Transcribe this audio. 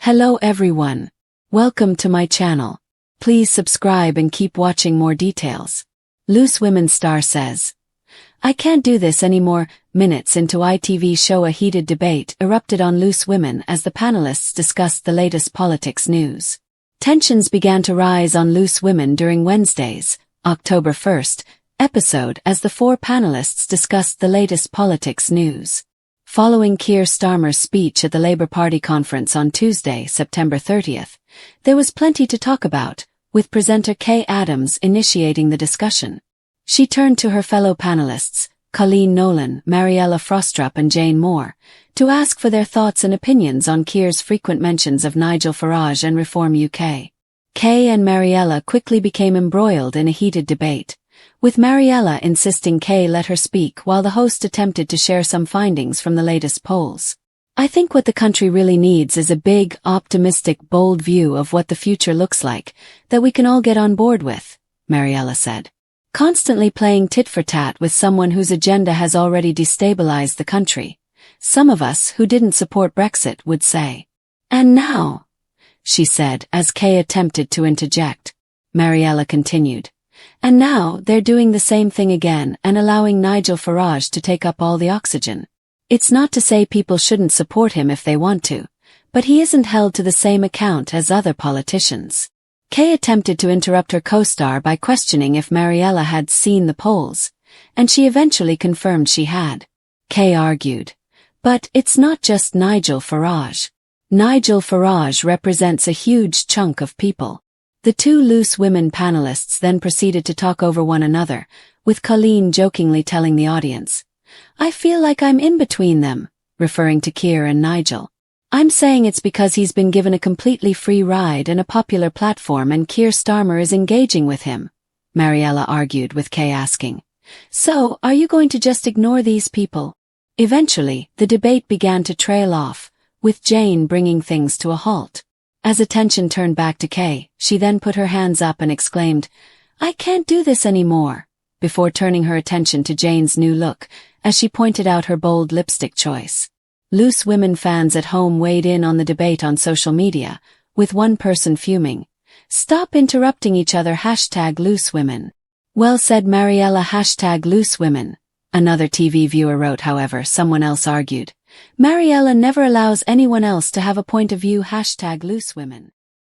Hello everyone. Welcome to my channel. Please subscribe and keep watching more details. Loose Women star says, "I can't do this anymore." Minutes into ITV show, a heated debate erupted on Loose Women as the panelists discussed the latest politics news. Tensions began to rise on Loose Women during Wednesday's, October 1st, episode as the four panelists discussed the latest politics news. Following Keir Starmer's speech at the Labour Party conference on Tuesday, September 30th, there was plenty to talk about, with presenter Kay Adams initiating the discussion. She turned to her fellow panelists, Colleen Nolan, Mariella Frostrup and Jane Moore, to ask for their thoughts and opinions on Keir's frequent mentions of Nigel Farage and Reform UK. Kay and Mariella quickly became embroiled in a heated debate, with Mariella insisting Kay let her speak while the host attempted to share some findings from the latest polls. "I think what the country really needs is a big, optimistic, bold view of what the future looks like, that we can all get on board with," Mariella said. "Constantly playing tit-for-tat with someone whose agenda has already destabilized the country, some of us who didn't support Brexit would say. And now," she said as Kay attempted to interject. Mariella continued, "And now they're doing the same thing again and allowing Nigel Farage to take up all the oxygen. It's not to say people shouldn't support him if they want to, but he isn't held to the same account as other politicians." Kay attempted to interrupt her co-star by questioning if Mariella had seen the polls, and she eventually confirmed she had. Kay argued, "But it's not just Nigel Farage. Nigel Farage represents a huge chunk of people." The two Loose Women panelists then proceeded to talk over one another, with Colleen jokingly telling the audience, "I feel like I'm in between them," referring to Keir and Nigel. "I'm saying it's because he's been given a completely free ride and a popular platform and Keir Starmer is engaging with him," Mariella argued, with Kay asking, "So, are you going to just ignore these people?" Eventually, the debate began to trail off, with Jane bringing things to a halt. As attention turned back to Kay, she then put her hands up and exclaimed, "I can't do this anymore," before turning her attention to Jane's new look, as she pointed out her bold lipstick choice. Loose Women fans at home weighed in on the debate on social media, with one person fuming, "Stop interrupting each other #LooseWomen." "Well said, Mariella #LooseWomen." Another TV viewer wrote. However, someone else argued, "Mariella never allows anyone else to have a point of view #LooseWomen."